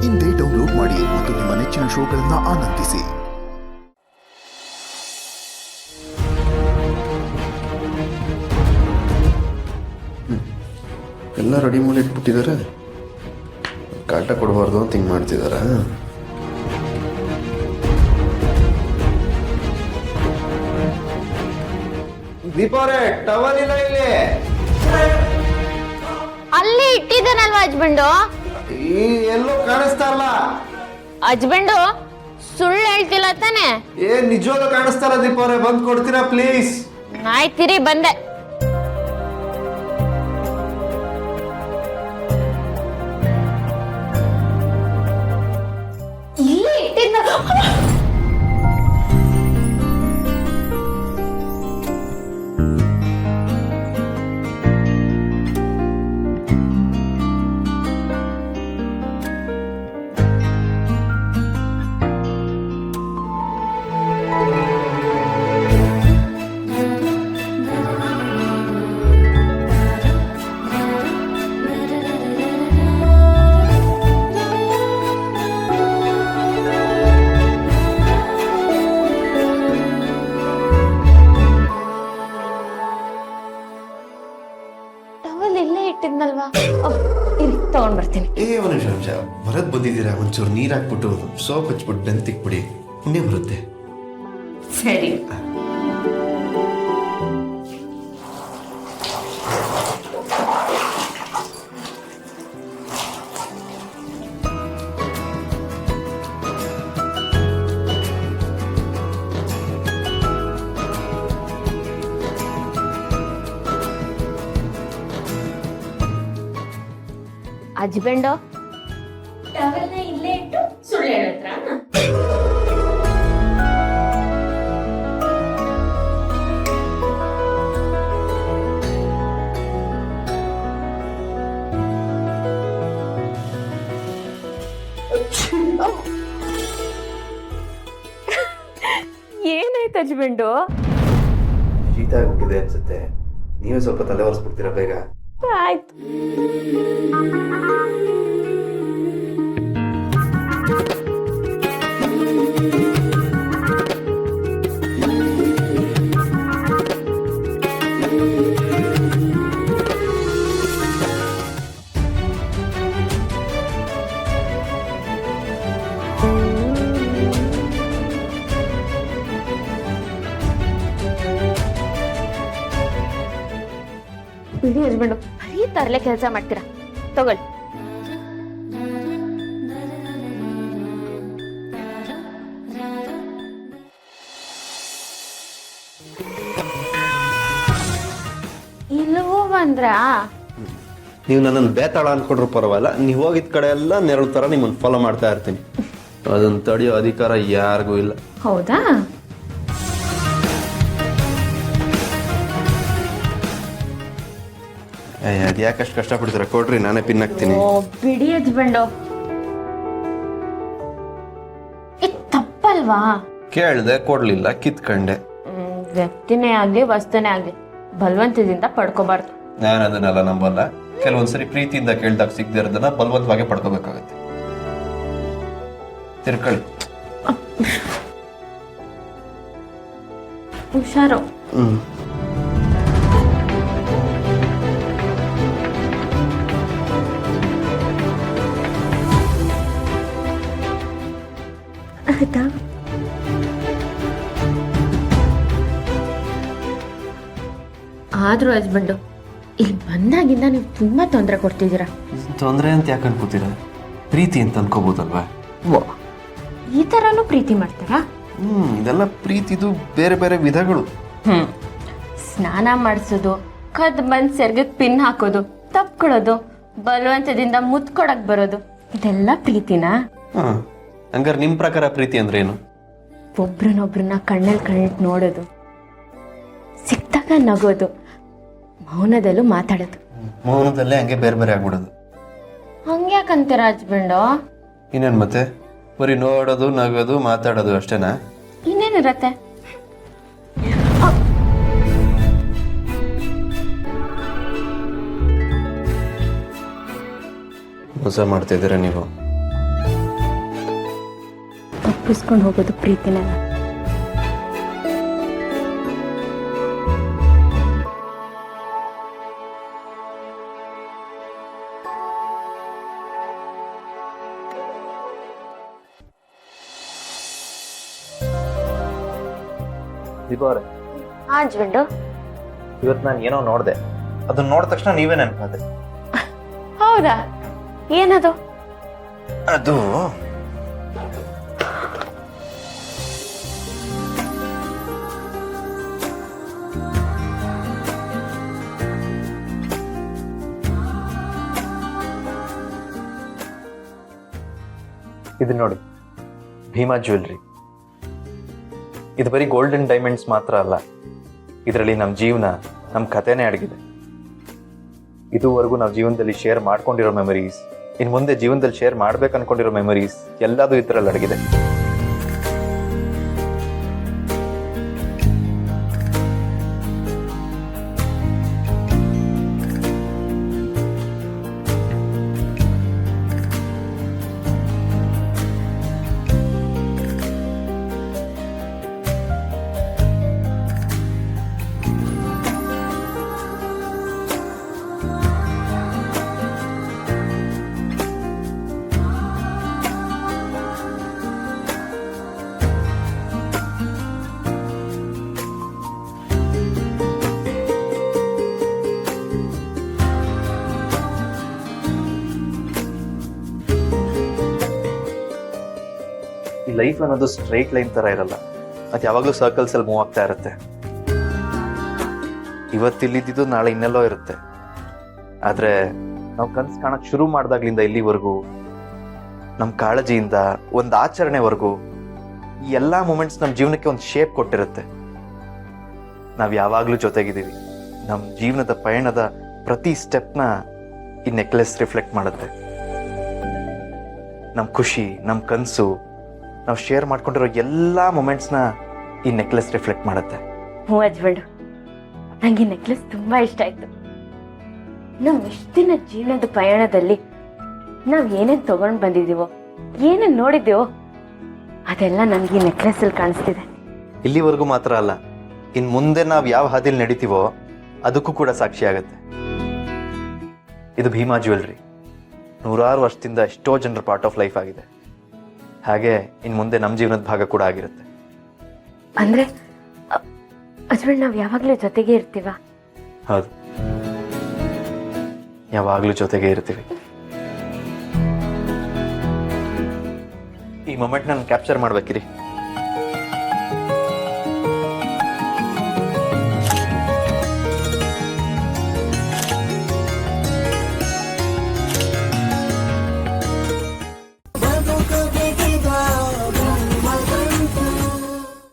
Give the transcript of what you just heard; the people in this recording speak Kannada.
ಇಂದೇ ಡೌನ್ಲೋಡ್ ಮಾಡಿ ಮತ್ತು ನಿಮ್ಮ ನೆಚ್ಚಿನ ಶೋಗಳನ್ನು ಆನಂದಿಸಿ. ಎಲ್ಲ ರೆಡಿ ಮಾಡಿ ಇಟ್ಬಿಟ್ಟಿದ್ದಾರೆ. ಕಾಟ ಕೊಡಬಾರ್ದು ಅಂತ ಹಿಂಗೆ ಮಾಡ್ತಿದಾರ. ದೀಪಾವರೆ ಟವಲ್ ಇಲ್ಲ ಇಲ್ಲಿ. ಅಲ್ಲಿ ಇಟ್ಟಿದ್ದಾನಲ್ವಾ ಹಸ್ಬೆಂಡು? ಎಲ್ಲೂ ಕಾಣಿಸ್ತಾ ಇಲ್ಲ. ಹಸ್ಬೆಂಡು ಸುಳ್ಳು ಹೇಳ್ತಿಲ್ಲ ತಾನೆ? ನಿಜವಾಗ್ಲೂ ಕಾಣಿಸ್ತಾ ಇಲ್ಲ ದೀಪಾವರೆ, ಬಂದ್ ಕೊಡ್ತೀರಾ ಪ್ಲೀಸ್? ಆಯ್ತಿರಿ, ಬಂದೆ. ಇಲ್ಲಿ ಇಟ್ಟಿದ್ದ. ಇಟ್ಟಿದ್ನಲ್ವಾ, ಇಲ್ಲಿ ತಗೊಂಡ್ ಬರ್ತೀನಿ. ಒಂದು ನಿಮಿಷ ಬರದ್ ಬಂದಿದ್ದೀರಾ, ಒಂಚೂರು ನೀರ್ ಹಾಕ್ಬಿಟ್ಟು ಸೋಪ್ ಹಚ್ಬಿಟ್ಟು ಬೆಂತಿಕ್ಬಿಡಿ, ಪುಣ್ಯ ಬರುತ್ತೆ. ಸರಿ. ಹಸ್ಬೆಂಡು ಟವಲ್ನ ಇಲ್ಲೇ ಇಟ್ಟು ಸುಳ್ಳು ಹೇಳತ್ರ? ಏನಾಯ್ತು ಹಸ್ಬೆಂಡು? ಶೀತ ಆಗ್ಬಿಟ್ಟಿದೆ ಅನ್ಸುತ್ತೆ, ನೀವೇ ಸ್ವಲ್ಪ ತಲೆ ಒರೆಸ್ಬಿಡ್ತೀರಾ ಬೇಗ? ಆಯ್ತು. ಬಿಡಿ ಹಸ್ಬೆಂಡು, ಬರೀ ತರಲೆ ಕೆಲಸ ಮಾಡ್ತೀರಾ. ತಗೊಳ್ಳಿ. ಇಲ್ಲವೂ ಬಂದ್ರ? ನೀವು ನನ್ನನ್ನು ಬೇತಾಳ ಅನ್ಕೊಂಡ್ರು ಪರವಾಗಿಲ್ಲ, ನೀವು ಹೋಗಿದ ಕಡೆ ಎಲ್ಲ ನೆರಳು ತರ ನಿಮ್ಮನ್ನು ಫಾಲೋ ಮಾಡ್ತಾ ಇರ್ತೀನಿ. ಅದನ್ನ ತಡೆಯೋ ಅಧಿಕಾರ ಯಾರಿಗೂ ಇಲ್ಲ. ಹೌದಾ? ಅದು ಯಾಕಷ್ಟು ಕಷ್ಟಪಡ್ತೀರಾ, ಕೊಡ್ರಿ, ನಾನೇ ಪಿನ್ ಹಾಕ್ತೀನಿ. ಬಿಡಿ ಹಸ್ಬೆಂಡು, ಇದು ತಪ್ಪಲ್ವಾ? ಕೇಳ್ದೆ, ಕೊಡ್ಲಿಲ್ಲ, ಕಿತ್ಕಂಡೆ. ವ್ಯಕ್ತಿನೇ ಆಗ್ಲಿ ವಸ್ತುನೇ ಆಗ್ಲಿ ಬಲವಂತದಿಂದ ಪಡ್ಕೋಬಾರ್ದು. ನಾನು ಅದನ್ನೆಲ್ಲ ನಂಬಲ್ಲ. ಕೆಲವೊಂದ್ಸರಿ ಪ್ರೀತಿಯಿಂದ ಕೇಳ್ದಾಗ ಸಿಗದೆ ಇರೋದನ್ನ ಬಲವಂತವಾಗಿ ಪಡ್ಕೋಬೇಕಾಗತ್ತೆ. ತಿರ್ಕೊಳ್ಳಿ. ಹುಷಾರು. ಆಯ್ತಾ? ಆದ್ರೂ ಹಸ್ಬೆಂಡು, ಇಲ್ಲಿ ಬಂದಾಗಿಂದ ನೀವು ತುಂಬಾ ತೊಂದರೆ ಕೊಡ್ತಿದ್ದೀರಾ. ತೊಂದರೆ ಅಂತ ಯಾಕೆ ಅನ್ಕೋತೀರಾ? ಪ್ರೀತಿ ಅಂತ ಅನ್ಕೋಬಹುದಲ್ವಾ? ಈ ತರನು ಪ್ರೀತಿ ಮಾಡ್ತಾರಾ? ಇದೆಲ್ಲ ಪ್ರೀತಿದು ಬೇರೆ ಬೇರೆ ವಿಧಗಳು. ಸ್ನಾನ ಮಾಡಿಸೋದು, ಕದ್ ಬಂದ್ ಸೆರ್ಗಕ್ ಪಿನ್ ಹಾಕೋದು, ತಪ್ಕೊಳ್ಳೋದು, ಬಲವಂತದಿಂದ ಮುತ್ಕೊಡಕ್ ಬರೋದು, ಇದೆಲ್ಲ ಪ್ರೀತಿನಾ? ಹಂಗಾರೆ ನಿಮ್ ಪ್ರಕಾರ ಪ್ರೀತಿ ಅಂದ್ರೆ ಏನು? ಒಬ್ರನ್ನೊಬ್ರನ್ನ ಕಣ್ಣಲ್ಲಿ ಕಣ್ಣಿಟ್ಟು ನೋಡೋದು, ಸಿಕ್ತಾಗ ನಗೋದು, ಮೌನದಲ್ಲೂ ಮಾತಾಡೋದು. ಮೌನದಲ್ಲೇ ಹಂಗೆ ಬೇರೆ ಬೇರೆ ಆಗ್ಬಿಡೋದು. ಹಂಗ್ಯಾಕಂತೀರ ಹಸ್ಬೆಂಡು? ಇನ್ನೇನು ಮತ್ತೆ, ಬರೀ ನೋಡೋದು, ನಗೋದು, ಮಾತಾಡೋದು ಅಷ್ಟೇನಾ? ಇನ್ನೇನಿರತ್ತೆ? ಮೋಸ ಮಾಡ್ತಿದ್ದೀರಾ ನೀವು. ತಪ್ಪಿಸ್ಕೊಂಡು ಹೋಗೋದು ಪ್ರೀತಿನ. ದೀಪಾವ್ರೆ, ಹಸ್ಬೆಂಡು ಇವತ್ತು ನಾನು ಏನೋ ನೋಡಿದೆ, ಅದನ್ನ ನೋಡಿದ ತಕ್ಷಣ ನೀವೇ ನೆನಪಾದೆ. ಹೌದಾ? ಏನದು? ಅದು ಇದು ನೋಡಿ, ಭೀಮಾ ಜ್ಯುವೆಲ್ರಿ. ಇದು ಬರೀ ಗೋಲ್ಡನ್ ಡೈಮಂಡ್ಸ್ ಮಾತ್ರ ಅಲ್ಲ, ಇದರಲ್ಲಿ ನಮ್ಮ ಜೀವನ, ನಮ್ಮ ಕಥೆನೇ ಅಡಗಿದೆ. ಇದುವರೆಗೂ ನಾವು ಜೀವನದಲ್ಲಿ ಶೇರ್ ಮಾಡ್ಕೊಂಡಿರೋ ಮೆಮರೀಸ್, ಇನ್ನು ಮುಂದೆ ಜೀವನದಲ್ಲಿ ಶೇರ್ ಮಾಡ್ಬೇಕು ಅನ್ಕೊಂಡಿರೋ ಮೆಮರೀಸ್ ಎಲ್ಲದೂ ಇದರಲ್ಲಿ ಅಡಗಿದೆ. ಈ ಲೈಫ್ ಅನ್ನೋದು ಸ್ಟ್ರೈಟ್ ಲೈನ್ ತರ ಇರಲ್ಲ, ಅದು ಯಾವಾಗಲೂ ಸರ್ಕಲ್ಸ್ ಅಲ್ಲಿ ಮೂವ್ ಆಗ್ತಾ ಇರುತ್ತೆ. ಇವತ್ತಿಲ್ಲಿದ್ದು ನಾಳೆ ಇನ್ನೆಲ್ಲೋ ಇರುತ್ತೆ. ಆದ್ರೆ ನಾವು ಕನ್ಸು ಕಾಣಕ್ ಶುರು ಮಾಡ್ದಾಗ್ಲಿಂದ ಇಲ್ಲಿವರೆಗೂ, ನಮ್ಮ ಕಾಳಜಿಯಿಂದ ಒಂದು ಆಚರಣೆವರೆಗೂ ಈ ಎಲ್ಲಾ ಮೂಮೆಂಟ್ಸ್ ನಮ್ಮ ಜೀವನಕ್ಕೆ ಒಂದು ಶೇಪ್ ಕೊಟ್ಟಿರುತ್ತೆ. ನಾವು ಯಾವಾಗ್ಲೂ ಜೊತೆಗಿದ್ದೀವಿ. ನಮ್ಮ ಜೀವನದ ಪಯಣದ ಪ್ರತಿ ಸ್ಟೆಪ್ನ ಈ ನೆಕ್ಲೆಸ್ ರಿಫ್ಲೆಕ್ಟ್ ಮಾಡುತ್ತೆ. ನಮ್ಮ ಖುಷಿ, ನಮ್ಮ ಕನಸು, ನಾವು ಶೇರ್ ಮಾಡ್ಕೊಂಡಿರೋ ಎಲ್ಲಾ ಮೂಮೆಂಟ್ಸ್ನ ಈ ನೆಕ್ಲೆಸ್ ರಿಫ್ಲೆಕ್ಟ್ ಮಾಡುತ್ತೆ. ಹ್ಞೂ ಹಸ್ಬೆಂಡು, ನಂಗೆ ಈ ನೆಕ್ಲೆಸ್ ತುಂಬಾ ಇಷ್ಟ ಆಯ್ತು. ನಮ್ಮ ಇಷ್ಟು ದಿನ ಜೀವನದ ಪಯಣದಲ್ಲಿ ನಾವು ಏನೇನು ತಗೊಂಡು ಬಂದಿದ್ದೀವೋ, ಏನೇನು ನೋಡಿದ್ದೀವೋ, ಅದೆಲ್ಲ ನನಗೆ ಈ ನೆಕ್ಲೆಸ್ ಅಲ್ಲಿ ಕಾಣಿಸ್ತಿದೆ. ಇಲ್ಲಿವರೆಗೂ ಮಾತ್ರ ಅಲ್ಲ, ಇನ್ನು ಮುಂದೆ ನಾವು ಯಾವ ಹಾದಿಲಿ ನಡೀತೀವೋ ಅದಕ್ಕೂ ಕೂಡ ಸಾಕ್ಷಿ ಆಗುತ್ತೆ. ಇದು ಭೀಮಾ ಜ್ಯುವೆಲ್ರಿ 100 ವರ್ಷದಿಂದ ಎಷ್ಟೋ ಜನರ ಪಾರ್ಟ್ ಆಫ್ ಲೈಫ್ ಆಗಿದೆ. ಹಾಗೆ ಇನ್ನು ಮುಂದೆ ನಮ್ಮ ಜೀವನದ ಭಾಗ ಕೂಡ ಆಗಿರುತ್ತೆ. ಅಂದ್ರೆ ಹಸ್ಬೆಂಡ್, ನಾವು ಯಾವಾಗಲೂ ಜೊತೆಗೆ ಇರ್ತೀವ? ಹೌದು, ಯಾವಾಗಲೂ ಜೊತೆಗೆ ಇರ್ತೀವಿ. ಈ ಮೊಮೆಂಟ್ ನಾನು ಕ್ಯಾಪ್ಚರ್ ಮಾಡ್ಬೇಕಿರಿ.